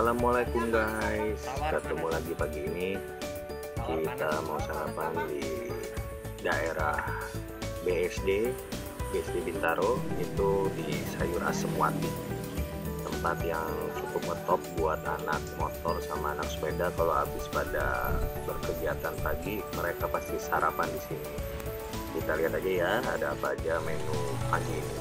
Assalamualaikum guys, ketemu lagi pagi ini. Kita mau sarapan di daerah BSD Bintaro, itu di Sayur Asem Wati. Tempat yang cukup ngetop buat anak motor sama anak sepeda. Kalau habis pada berkegiatan pagi, mereka pasti sarapan di sini. Kita lihat aja ya, ada apa aja menu pagi ini.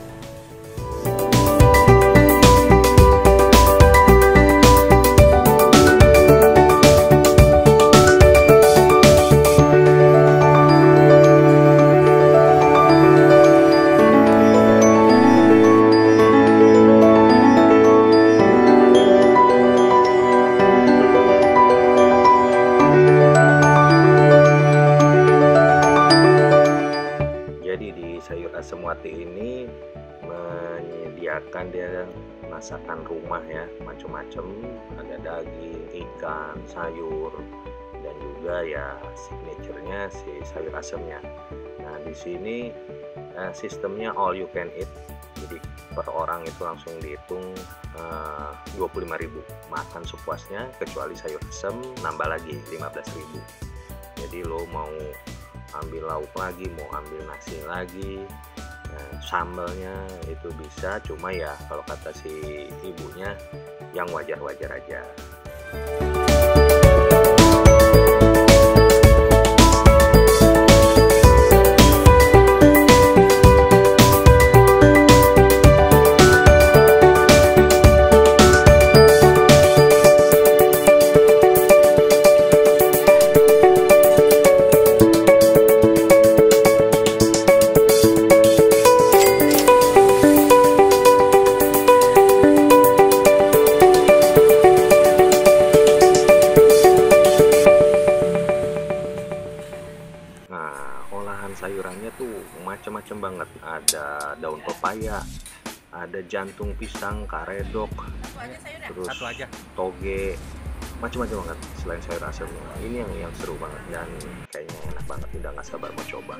Sayur Asem Wati ini menyediakan dia masakan rumah ya, macam-macam, ada daging, ikan, sayur, dan juga ya signaturenya si sayur asemnya. Nah di sini sistemnya all you can eat, jadi per orang itu langsung dihitung 25.000, makan sepuasnya kecuali sayur asem nambah lagi 15.000. Jadi lo mau ambil lauk lagi, mau ambil nasi lagi, sambalnya itu bisa, cuma ya kalau kata si ibunya yang wajar-wajar aja. Olahan sayurannya tuh macam-macam banget, ada daun pepaya, ada jantung pisang, karedok, terus toge, macam-macam banget selain sayur asemnya. Ini yang seru banget dan kayaknya enak banget, udah nggak sabar mau coba.